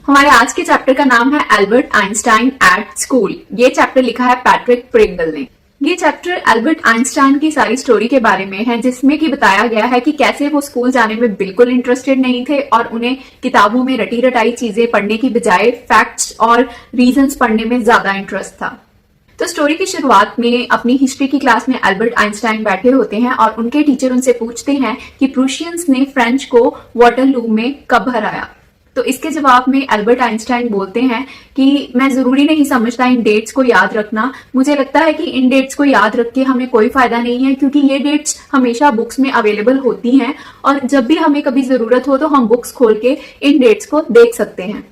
हमारे आज के चैप्टर का नाम है एल्बर्ट आइंस्टाइन एट स्कूल। ये चैप्टर लिखा है पैट्रिक प्रिंगल ने। ये चैप्टर एल्बर्ट आइंस्टाइन की सारी स्टोरी के बारे में है, जिसमें कि बताया गया है कि कैसे वो स्कूल जाने में बिल्कुल इंटरेस्टेड नहीं थे और उन्हें किताबों में रटी रटाई चीजें पढ़ने की बजाय फैक्ट्स और रीजंस पढ़ने में ज्यादा इंटरेस्ट था। तो स्टोरी की शुरुआत में अपनी हिस्ट्री की क्लास में एल्बर्ट आइंस्टाइन बैठे होते हैं और उनके टीचर उनसे पूछते हैं कि प्रूशियंस ने फ्रेंच को वाटरलू में कब हराया। तो इसके जवाब में एल्बर्ट आइंस्टाइन बोलते हैं कि मैं जरूरी नहीं समझता इन डेट्स को याद रखना। मुझे लगता है कि इन डेट्स को याद रख के हमें कोई फायदा नहीं है, क्योंकि ये डेट्स हमेशा बुक्स में अवेलेबल होती हैं और जब भी हमें कभी जरूरत हो तो हम बुक्स खोल के इन डेट्स को देख सकते हैं।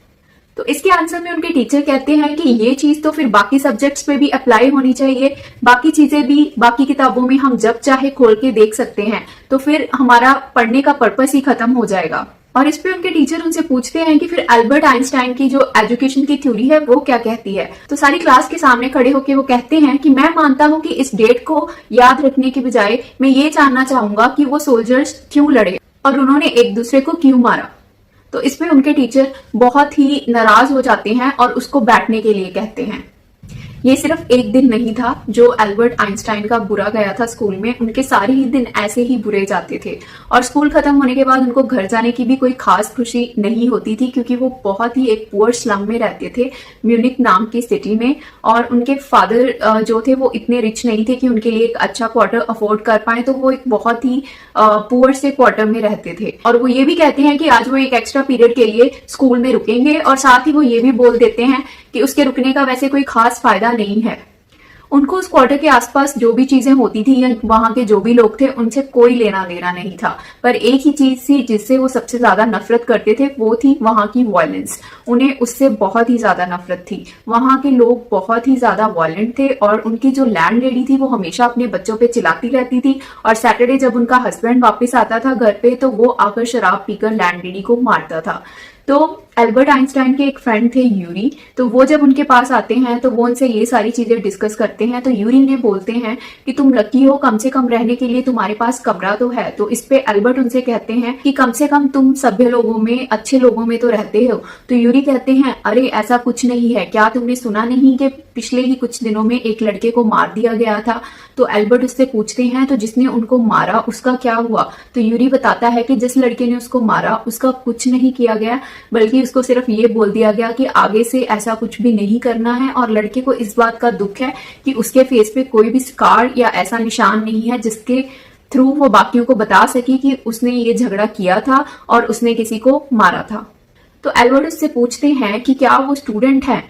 तो इसके आंसर में उनके टीचर कहते हैं कि ये चीज तो फिर बाकी सब्जेक्ट्स पे भी अप्लाई होनी चाहिए, बाकी चीजें भी बाकी किताबों में हम जब चाहे खोल के देख सकते हैं, तो फिर हमारा पढ़ने का पर्पस ही खत्म हो जाएगा। और इस पे उनके टीचर उनसे पूछते हैं कि फिर एल्बर्ट आइंस्टाइन की जो एजुकेशन की थ्योरी है वो क्या कहती है। तो सारी क्लास के सामने खड़े होकर वो कहते हैं कि मैं मानता हूं कि इस डेट को याद रखने के बजाय मैं ये जानना चाहूंगा कि वो सोल्जर्स क्यों लड़े और उन्होंने एक दूसरे को क्यों मारा। तो इसमें उनके टीचर बहुत ही नाराज हो जाते हैं और उसको बैठने के लिए कहते हैं। ये सिर्फ एक दिन नहीं था जो एल्बर्ट आइंस्टाइन का बुरा गया था स्कूल में, उनके सारे ही दिन ऐसे ही बुरे जाते थे और स्कूल खत्म होने के बाद उनको घर जाने की भी कोई खास खुशी नहीं होती थी, क्योंकि वो बहुत ही एक पुअर स्लम में रहते थे, म्यूनिक नाम की सिटी में। और उनके फादर जो थे वो इतने रिच नहीं थे कि उनके लिए एक अच्छा क्वार्टर अफोर्ड कर पाए, तो वो एक बहुत ही पुअर से क्वार्टर में रहते थे। और वो ये भी कहते हैं कि आज वो एक एक्स्ट्रा पीरियड के लिए स्कूल में रुकेंगे और साथ ही वो ये भी बोल देते हैं कि उसके रुकने का वैसे कोई खास फायदा नहीं है। उनको उस क्वार्टर के आसपास जो भी चीजें होती थी या वहां के जो भी लोग थे उनसे कोई लेना देना नहीं था, पर एक ही चीज थी जिससे वो सबसे ज्यादा नफरत करते थे, वो थी वहां की वायलेंस। उन्हें उससे बहुत ही ज्यादा नफरत थी। वहां के लोग बहुत ही ज्यादा वायलेंट थे और उनकी जो लैंड लेडी थी वो हमेशा अपने बच्चों पे चिल्लाती रहती थी और सैटरडे जब उनका हस्बैंड वापस आता था घर पे तो वो आकर शराब पीकर लैंड लेडी को मारता था। तो एल्बर्ट आइंस्टाइन के एक फ्रेंड थे यूरी, तो वो जब उनके पास आते हैं तो वो उनसे ये सारी चीजें डिस्कस करते हैं। तो यूरी ने बोलते हैं कि तुम लकी हो, कम से कम रहने के लिए तुम्हारे पास कमरा तो है। तो इस पे एल्बर्ट उनसे कहते हैं कि कम से कम तुम सभ्य लोगों में, अच्छे लोगों में तो रहते हो। तो यूरी कहते हैं अरे ऐसा कुछ नहीं है, क्या तुमने सुना नहीं कि पिछले ही कुछ दिनों में एक लड़के को मार दिया गया था। तो एल्बर्ट उससे पूछते हैं तो जिसने उनको मारा उसका क्या हुआ। तो यूरी बताता है कि जिस लड़के ने उसको मारा उसका कुछ नहीं किया गया, बल्कि उसको सिर्फ ये बोल दिया गया कि आगे से ऐसा कुछ भी नहीं करना है। और लड़के को इस बात का दुख है कि उसके फेस पे कोई भी स्कार या ऐसा निशान नहीं है जिसके थ्रू वो बाकियों को बता सके कि उसने ये झगड़ा किया था और उसने किसी को मारा था। तो एल्बर्ट उससे पूछते हैं कि क्या वो स्टूडेंट है।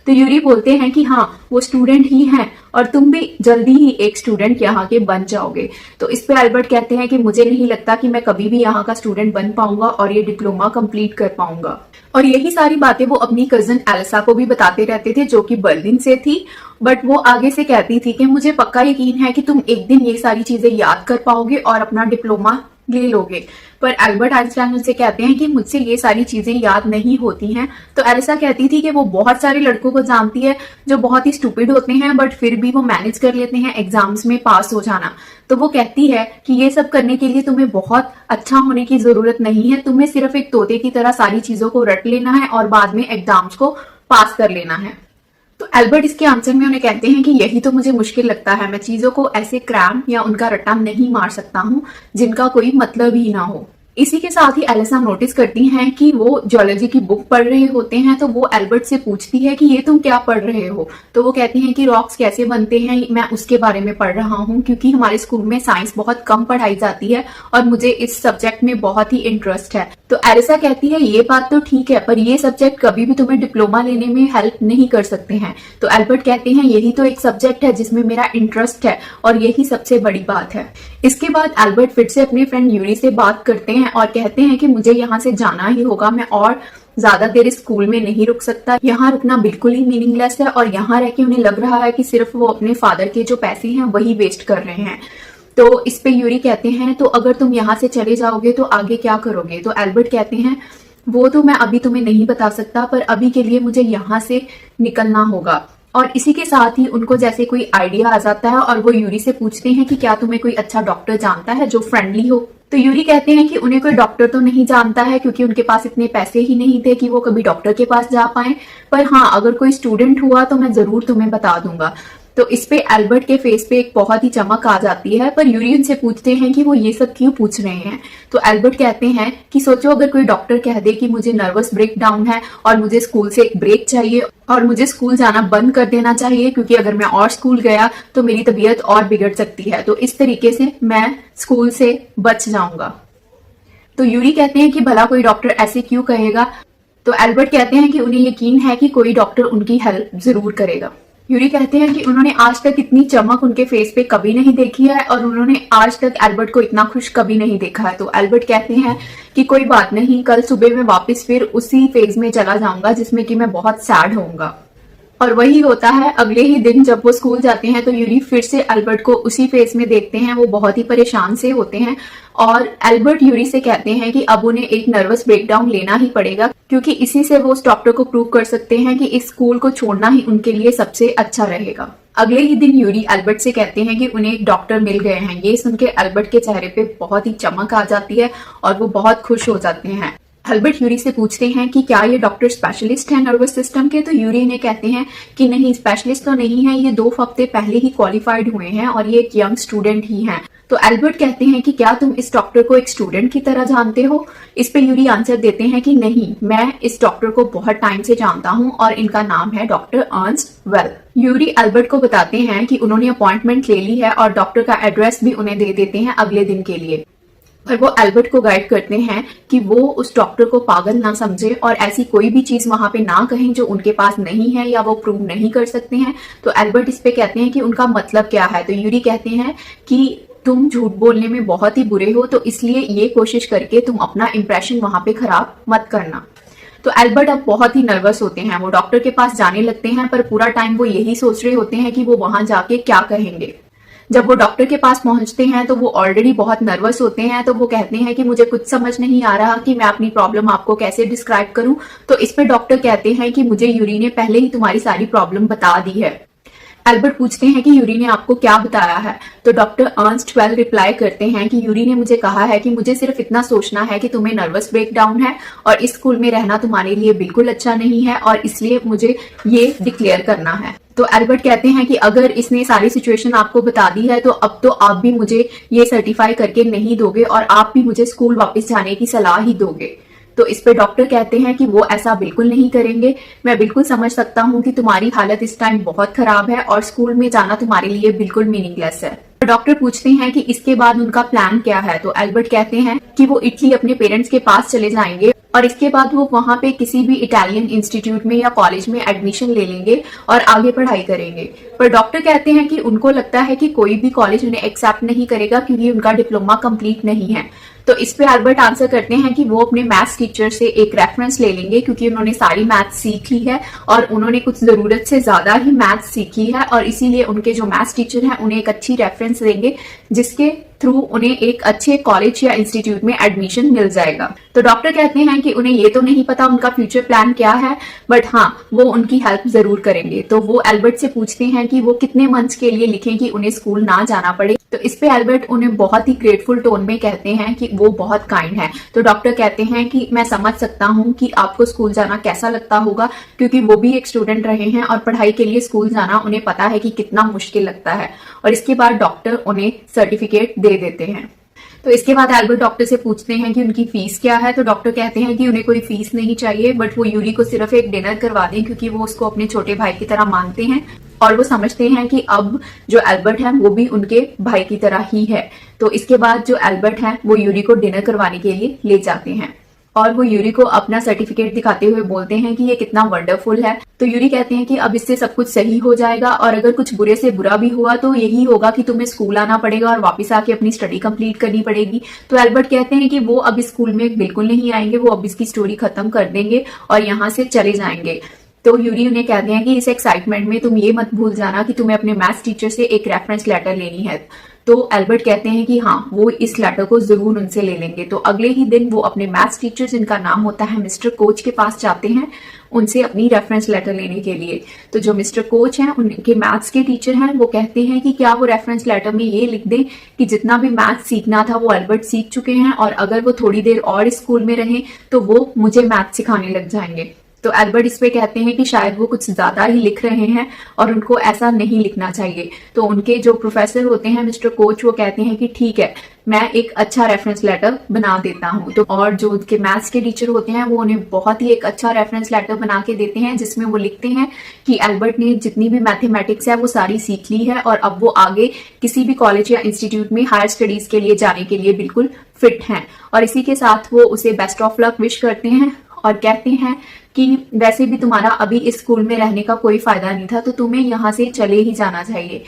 तो यूरी बोलते हैं कि हाँ वो स्टूडेंट ही हैं और तुम भी जल्दी ही एक स्टूडेंट यहाँ के बन जाओगे। तो इस पे एल्बर्ट कहते हैं कि मुझे नहीं लगता कि मैं कभी भी यहाँ का स्टूडेंट बन पाऊंगा और ये डिप्लोमा कंप्लीट कर पाऊंगा। और यही सारी बातें वो अपनी कजन एलिसा को भी बताते रहते थे, जो कि बर्लिन से थी। बट वो आगे से कहती थी कि मुझे पक्का यकीन है कि तुम एक दिन ये सारी चीजें याद कर पाओगे और अपना डिप्लोमा ले लोगे। पर एल्बर्ट आइंस्टाइन उनसे कहते हैं कि मुझसे ये सारी चीजें याद नहीं होती हैं। तो एलिसा कहती थी कि वो बहुत सारे लड़कों को जानती है जो बहुत ही स्टूपिड होते हैं बट फिर भी वो मैनेज कर लेते हैं एग्जाम्स में पास हो जाना। तो वो कहती है कि ये सब करने के लिए तुम्हें बहुत अच्छा होने की जरूरत नहीं है, तुम्हें सिर्फ एक तोते की तरह सारी चीजों को रट लेना है और बाद में एग्जाम्स को पास कर लेना है। तो एल्बर्ट इसके आंसर में उन्हें कहते हैं कि यही तो मुझे मुश्किल लगता है, मैं चीजों को ऐसे क्रैम या उनका रट्टा नहीं मार सकता हूँ जिनका कोई मतलब ही ना हो। इसी के साथ ही एलिसा नोटिस करती हैं कि वो जियोलॉजी की बुक पढ़ रहे होते हैं। तो वो एल्बर्ट से पूछती है कि ये तुम क्या पढ़ रहे हो। तो वो कहते हैं कि रॉक्स कैसे बनते हैं मैं उसके बारे में पढ़ रहा हूँ, क्योंकि हमारे स्कूल में साइंस बहुत कम पढ़ाई जाती है और मुझे इस सब्जेक्ट में बहुत ही इंटरेस्ट है। तो एलिसा कहती है ये बात तो ठीक है, पर ये सब्जेक्ट कभी भी तुम्हें डिप्लोमा लेने में हेल्प नहीं कर सकते हैं। तो एल्बर्ट कहते हैं यही तो एक सब्जेक्ट है जिसमें मेरा इंटरेस्ट है और यही सबसे बड़ी बात है। इसके बाद एल्बर्ट फिर से अपने फ्रेंड यूरी से बात करते हैं और कहते हैं कि मुझे यहाँ से जाना ही होगा, मैं और ज्यादा देर स्कूल में नहीं रुक सकता, यहाँ रुकना बिल्कुल ही मीनिंगलेस है। और यहाँ रह के उन्हें लग रहा है कि सिर्फ वो अपने फादर के जो पैसे हैं वही वेस्ट कर रहे हैं। तो इस पे यूरी कहते हैं तो अगर तुम यहाँ से चले जाओगे तो आगे क्या करोगे। तो एल्बर्ट कहते हैं वो तो मैं अभी तुम्हें नहीं बता सकता, पर अभी के लिए मुझे यहाँ से निकलना होगा। और इसी के साथ ही उनको जैसे कोई आइडिया आ जाता है और वो यूरी से पूछते हैं कि क्या तुम्हें कोई अच्छा डॉक्टर जानता है जो फ्रेंडली हो तो यूरी कहते हैं कि उन्हें कोई डॉक्टर तो नहीं जानता है क्योंकि उनके पास इतने पैसे ही नहीं थे कि वो कभी डॉक्टर के पास जा पाए, पर हाँ अगर कोई स्टूडेंट हुआ तो मैं जरूर तुम्हें बता दूंगा। तो इस पे एल्बर्ट के फेस पे एक बहुत ही चमक आ जाती है, पर यूरी उनसे पूछते हैं कि वो ये सब क्यों पूछ रहे हैं। तो एल्बर्ट कहते हैं कि सोचो अगर कोई डॉक्टर कह दे कि मुझे नर्वस ब्रेकडाउन है और मुझे स्कूल से एक ब्रेक चाहिए और मुझे स्कूल जाना बंद कर देना चाहिए क्योंकि अगर मैं और स्कूल गया तो मेरी तबीयत और बिगड़ सकती है, तो इस तरीके से मैं स्कूल से बच जाऊंगा। तो यूरी कहते हैं कि भला कोई डॉक्टर ऐसे क्यों कहेगा। तो एल्बर्ट कहते हैं कि उन्हें यकीन है कि कोई डॉक्टर उनकी हेल्प जरूर करेगा। यूरी कहते हैं कि उन्होंने आज तक इतनी चमक उनके फेस पे कभी नहीं देखी है और उन्होंने आज तक एल्बर्ट को इतना खुश कभी नहीं देखा है। तो एल्बर्ट कहते हैं कि कोई बात नहीं, कल सुबह मैं वापस फिर उसी फेज में चला जाऊंगा जिसमें कि मैं बहुत सैड होऊंगा। और वही होता है। अगले ही दिन जब वो स्कूल जाते हैं तो यूरी फिर से एल्बर्ट को उसी फेज में देखते हैं। वो बहुत ही परेशान से होते हैं और एल्बर्ट यूरी से कहते हैं कि अब उन्हें एक नर्वस ब्रेकडाउन लेना ही पड़ेगा क्योंकि इसी से वो उस डॉक्टर को प्रूव कर सकते हैं कि इस स्कूल को छोड़ना ही उनके लिए सबसे अच्छा रहेगा। अगले ही दिन यूरी एल्बर्ट से कहते हैं कि उन्हें एक डॉक्टर मिल गए हैं। ये सुनकर एल्बर्ट के चेहरे पे बहुत ही चमक आ जाती है और वो बहुत खुश हो जाते हैं। एल्बर्ट यूरी से पूछते हैं कि क्या ये डॉक्टर स्पेशलिस्ट है नर्वस सिस्टम के। तो यूरी ने कहते हैं कि नहीं, स्पेशलिस्ट तो नहीं है, ये 2 हफ्ते पहले ही क्वालिफाइड हुए हैं और ये एक यंग स्टूडेंट ही हैं। तो एल्बर्ट कहते हैं कि क्या तुम इस डॉक्टर को एक स्टूडेंट की तरह जानते हो। इस पे यूरी आंसर देते हैं कि नहीं, मैं इस डॉक्टर को बहुत टाइम से जानता हूँ और इनका नाम है doctor Ernst well. Yuri Albert को बताते हैं कि उन्होंने अपॉइंटमेंट ले ली है और डॉक्टर का एड्रेस भी उन्हें दे देते हैं अगले दिन के लिए। और वो एल्बर्ट को गाइड करते हैं कि वो उस डॉक्टर को पागल ना समझे और ऐसी कोई भी चीज वहां पे ना कहें जो उनके पास नहीं है या वो प्रूव नहीं कर सकते हैं। तो एल्बर्ट इस पे कहते हैं कि उनका मतलब क्या है। तो यूरी कहते हैं कि तुम झूठ बोलने में बहुत ही बुरे हो, तो इसलिए ये कोशिश करके तुम अपना इंप्रेशन वहां पे खराब मत करना। तो एल्बर्ट अब बहुत ही नर्वस होते हैं। वो डॉक्टर के पास जाने लगते हैं पर पूरा टाइम वो यही सोच रहे होते हैं कि वो वहां जाके क्या कहेंगे। जब वो डॉक्टर के पास पहुंचते हैं तो वो ऑलरेडी बहुत नर्वस होते हैं। तो वो कहते हैं कि मुझे कुछ समझ नहीं आ रहा कि मैं अपनी प्रॉब्लम आपको कैसे डिस्क्राइब करूं। तो इस पे डॉक्टर कहते हैं कि मुझे यूरी ने पहले ही तुम्हारी सारी प्रॉब्लम बता दी है। एल्बर्ट पूछते हैं कि यूरी ने आपको क्या बताया है। तो डॉक्टर अर्नस्ट वेल रिप्लाई करते हैं कि यूरी ने मुझे कहा है कि मुझे सिर्फ इतना सोचना है कि तुम्हें नर्वस ब्रेकडाउन है और इस स्कूल में रहना तुम्हारे लिए बिल्कुल अच्छा नहीं है और इसलिए मुझे ये डिक्लेयर करना है। तो एल्बर्ट कहते हैं कि अगर इसने सारी सिचुएशन आपको बता दी है तो अब तो आप भी मुझे ये सर्टिफाई करके नहीं दोगे और आप भी मुझे स्कूल वापस जाने की सलाह ही दोगे। तो इस पे डॉक्टर कहते हैं कि वो ऐसा बिल्कुल नहीं करेंगे। मैं बिल्कुल समझ सकता हूँ कि तुम्हारी हालत इस टाइम बहुत खराब है और स्कूल में जाना तुम्हारे लिए बिल्कुल मीनिंगलेस है। तो डॉक्टर पूछते हैं कि इसके बाद उनका प्लान क्या है। तो एल्बर्ट कहते हैं कि वो इटली अपने पेरेंट्स के पास चले जाएंगे और इसके बाद वो वहां पे किसी भी इटालियन इंस्टीट्यूट में या कॉलेज में एडमिशन ले लेंगे और आगे पढ़ाई करेंगे। पर डॉक्टर कहते हैं कि उनको लगता है कि कोई भी कॉलेज उन्हें एक्सेप्ट नहीं करेगा क्योंकि उनका डिप्लोमा कंप्लीट नहीं है। तो इस पे एल्बर्ट आंसर करते हैं कि वो अपने मैथ्स टीचर से एक रेफरेंस ले लेंगे क्योंकि उन्होंने सारी मैथ्स सीख ली है और उन्होंने कुछ जरूरत से ज्यादा ही मैथ्स सीखी है और इसीलिए उनके जो मैथ्स टीचर हैं उन्हें एक अच्छी रेफरेंस देंगे जिसके थ्रू उन्हें एक अच्छे कॉलेज या इंस्टीट्यूट में एडमिशन मिल जाएगा। तो डॉक्टर कहते हैं कि उन्हें ये तो नहीं पता उनका फ्यूचर प्लान क्या है, बट हाँ वो उनकी हेल्प जरूर करेंगे। तो वो एल्बर्ट से पूछते हैं कि वो कितने मंथ्स के लिए लिखें कि उन्हें स्कूल ना जाना पड़े। तो इस पे एल्बर्ट उन्हें बहुत ही ग्रेटफुल टोन में कहते हैं कि वो बहुत काइंड है। तो डॉक्टर कहते हैं कि मैं समझ सकता हूँ कि आपको स्कूल जाना कैसा लगता होगा क्योंकि वो भी एक स्टूडेंट रहे हैं और पढ़ाई के लिए स्कूल जाना उन्हें पता है कि कितना मुश्किल लगता है। और इसके बाद डॉक्टर उन्हें सर्टिफिकेट दे देते हैं। तो इसके बाद एल्बर्ट डॉक्टर से पूछते हैं कि उनकी फीस क्या है। तो डॉक्टर कहते हैं कि उन्हें कोई फीस नहीं चाहिए, बट वो यूरी को सिर्फ एक डिनर करवा दें क्योंकि वो उसको अपने छोटे भाई की तरह मानते हैं और वो समझते हैं कि अब जो एल्बर्ट है वो भी उनके भाई की तरह ही है। तो इसके बाद जो एल्बर्ट है वो यूरी को डिनर करवाने के लिए ले जाते हैं और वो यूरी को अपना सर्टिफिकेट दिखाते हुए बोलते हैं कि ये कितना वंडरफुल है। तो यूरी कहते हैं कि अब इससे सब कुछ सही हो जाएगा और अगर कुछ बुरे से बुरा भी हुआ तो यही होगा कि तुम्हें स्कूल आना पड़ेगा और वापस आके अपनी स्टडी कंप्लीट करनी पड़ेगी। तो एल्बर्ट कहते हैं कि वो अब इस स्कूल में बिल्कुल नहीं आएंगे, वो अब इसकी स्टोरी खत्म कर देंगे और यहाँ से चले जाएंगे। तो यूरी उन्हें कहते हैं कि इस एक्साइटमेंट में तुम ये मत भूल जाना कि तुम्हें अपने मैथ्स टीचर से एक रेफरेंस लेटर लेनी है। तो एल्बर्ट कहते हैं कि हाँ, वो इस लेटर को जरूर उनसे ले लेंगे। तो अगले ही दिन वो अपने मैथ्स टीचर, जिनका नाम होता है मिस्टर कोच, के पास जाते हैं उनसे अपनी रेफरेंस लेटर लेने के लिए। तो जो मिस्टर कोच हैं, उनके मैथ्स के टीचर हैं, वो कहते हैं कि क्या वो रेफरेंस लेटर में ये लिख दें कि जितना भी मैथ्स सीखना था वो एल्बर्ट सीख चुके हैं, और अगर वो थोड़ी देर और स्कूल में रहें तो वो मुझे मैथ्स सिखाने लग जाएंगे। तो एल्बर्ट इस पे कहते हैं कि शायद वो कुछ ज्यादा ही लिख रहे हैं और उनको ऐसा नहीं लिखना चाहिए। तो उनके जो प्रोफेसर होते हैं मिस्टर कोच, वो कहते हैं कि ठीक है, मैं एक अच्छा रेफरेंस लेटर बना देता हूँ। तो और जो उनके मैथ्स के टीचर होते हैं वो उन्हें बहुत ही एक अच्छा रेफरेंस लेटर बना के देते हैं, जिसमें वो लिखते हैं कि एल्बर्ट ने जितनी भी मैथमेटिक्स है वो सारी सीख ली है और अब वो आगे किसी भी कॉलेज या इंस्टीट्यूट में हायर स्टडीज के लिए जाने के लिए बिल्कुल फिट हैं। और इसी के साथ वो उसे बेस्ट ऑफ लक विश करते हैं और कहते हैं कि वैसे भी तुम्हारा अभी इस स्कूल में रहने का कोई फायदा नहीं था, तो तुम्हें यहाँ से चले ही जाना चाहिए।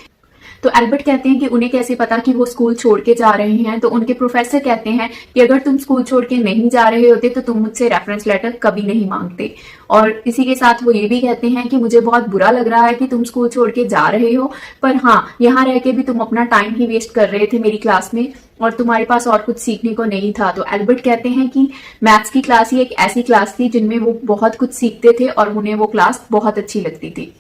तो एल्बर्ट कहते हैं कि उन्हें कैसे पता कि वो स्कूल छोड़ के जा रहे हैं। तो उनके प्रोफेसर कहते हैं कि अगर तुम स्कूल छोड़ के नहीं जा रहे होते तो तुम मुझसे रेफरेंस लेटर कभी नहीं मांगते। और इसी के साथ वो ये भी कहते हैं कि मुझे बहुत बुरा लग रहा है कि तुम स्कूल छोड़ के जा रहे हो, पर हाँ, यहाँ रह के भी तुम अपना टाइम ही वेस्ट कर रहे थे मेरी क्लास में और तुम्हारे पास और कुछ सीखने को नहीं था। तो एल्बर्ट कहते हैं कि मैथ्स की क्लास ही एक ऐसी क्लास थी जिनमें वो बहुत कुछ सीखते थे और उन्हें वो क्लास बहुत अच्छी लगती थी।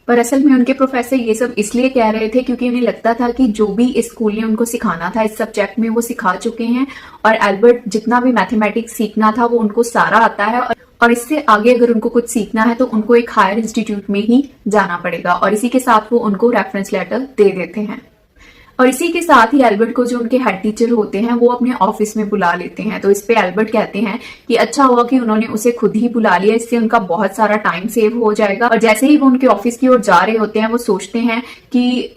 पर असल में उनके प्रोफेसर ये सब इसलिए कह रहे थे क्योंकि उन्हें लगता था कि जो भी इस स्कूल ने उनको सिखाना था इस सब्जेक्ट में वो सिखा चुके हैं, और एल्बर्ट जितना भी मैथमेटिक्स सीखना था वो उनको सारा आता है, और इससे आगे अगर उनको कुछ सीखना है तो उनको एक हायर इंस्टीट्यूट में ही जाना पड़ेगा। और इसी के साथ वो उनको रेफरेंस लेटर दे देते हैं। और इसी के साथ ही एल्बर्ट को जो उनके हेड टीचर होते हैं वो अपने ऑफिस में बुला लेते हैं। तो इस पे एल्बर्ट कहते हैं कि अच्छा हुआ कि उन्होंने उसे खुद ही बुला लिया, इससे उनका बहुत सारा टाइम सेव हो जाएगा। और जैसे ही वो उनके ऑफिस की ओर जा रहे होते हैं वो सोचते हैं कि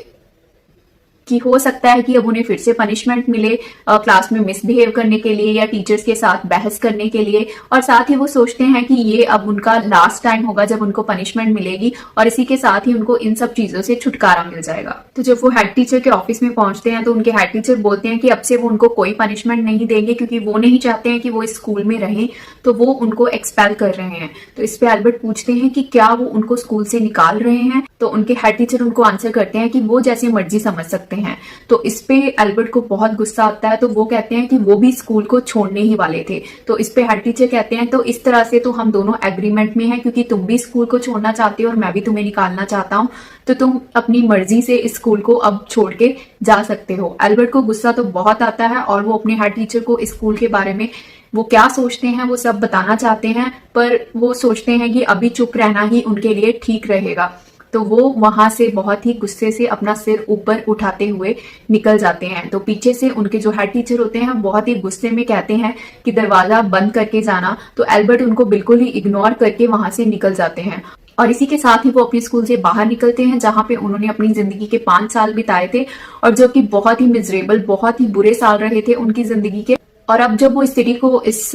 हो सकता है कि अब उन्हें फिर से पनिशमेंट मिले क्लास में मिसबिहेव करने के लिए या टीचर्स के साथ बहस करने के लिए, और साथ ही वो सोचते हैं कि ये अब उनका लास्ट टाइम होगा जब उनको पनिशमेंट मिलेगी, और इसी के साथ ही उनको इन सब चीजों से छुटकारा मिल जाएगा। तो जब वो हेड टीचर के ऑफिस में पहुंचते हैं तो उनके हेड टीचर बोलते हैं कि अब से वो उनको कोई पनिशमेंट नहीं देंगे क्योंकि वो नहीं चाहते हैं कि वो इस स्कूल में रहें, तो वो उनको एक्सपेल कर रहे हैं। तो इस पे एल्बर्ट पूछते हैं कि क्या वो उनको स्कूल से निकाल रहे हैं। तो उनके हेड टीचर उनको आंसर करते हैं कि वो जैसे मर्जी समझ सकते हैं। तो इस पे एल्बर्ट को बहुत गुस्सा आता है, तो वो कहते हैं कि वो भी स्कूल को छोड़ने ही वाले थे। तो इस पे हेड टीचर कहते हैं तो इस तरह से तो हम दोनों एग्रीमेंट में हैं, क्योंकि तुम भी स्कूल को छोड़ना चाहते हो और मैं भी तुम्हें निकालना चाहता हूँ, तो तुम अपनी मर्जी से इस स्कूल को अब छोड़ के जा सकते हो। एल्बर्ट को गुस्सा तो बहुत आता है और वो अपने हेड टीचर को इस स्कूल के बारे में वो क्या सोचते हैं वो सब बताना चाहते हैं, पर वो सोचते हैं कि अभी चुप रहना ही उनके लिए ठीक रहेगा। तो वो वहां से बहुत ही गुस्से से अपना सिर ऊपर उठाते हुए निकल जाते हैं। तो पीछे से उनके जो हेड टीचर होते हैं बहुत ही गुस्से में कहते हैं कि दरवाजा बंद करके जाना। तो एल्बर्ट उनको बिल्कुल ही इग्नोर करके वहां से निकल जाते हैं, और इसी के साथ ही वो अपने स्कूल से बाहर निकलते हैं जहां पे उन्होंने अपनी जिंदगी के 5 साल बिताए थे, और जो कि बहुत ही मिजरेबल, बहुत ही बुरे साल रहे थे उनकी जिंदगी के। और अब जब वो इस सिटी को, इस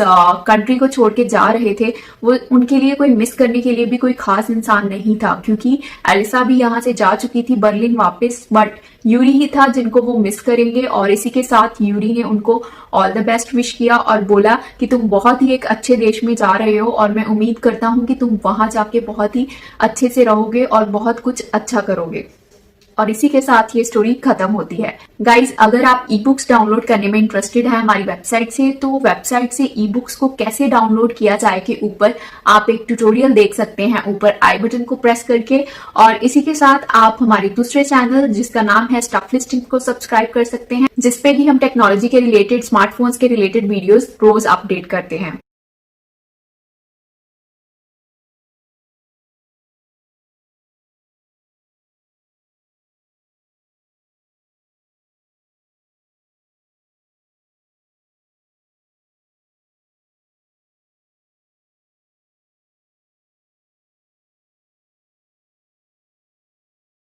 कंट्री को छोड़ के जा रहे थे, वो उनके लिए कोई मिस करने के लिए भी कोई खास इंसान नहीं था, क्योंकि एलिसा भी यहाँ से जा चुकी थी बर्लिन वापस, बट यूरी ही था जिनको वो मिस करेंगे। और इसी के साथ यूरी ने उनको ऑल द बेस्ट विश किया और बोला कि तुम बहुत ही एक अच्छे देश में जा रहे हो और मैं उम्मीद करता हूँ कि तुम वहां जाके बहुत ही अच्छे से रहोगे और बहुत कुछ अच्छा करोगे। और इसी के साथ ये स्टोरी खत्म होती है। गाइज, अगर आप ई बुक्स डाउनलोड करने में इंटरेस्टेड है हमारी वेबसाइट से, तो वेबसाइट से ई बुक्स को कैसे डाउनलोड किया जाए के ऊपर आप एक ट्यूटोरियल देख सकते हैं ऊपर आई बटन को प्रेस करके। और इसी के साथ आप हमारे दूसरे चैनल जिसका नाम है स्टफ लिस्टिंग को सब्सक्राइब कर सकते हैं, जिसपे भी हम टेक्नोलॉजी के रिलेटेड, स्मार्टफोन्स के रिलेटेड वीडियोस रोज अपडेट करते हैं।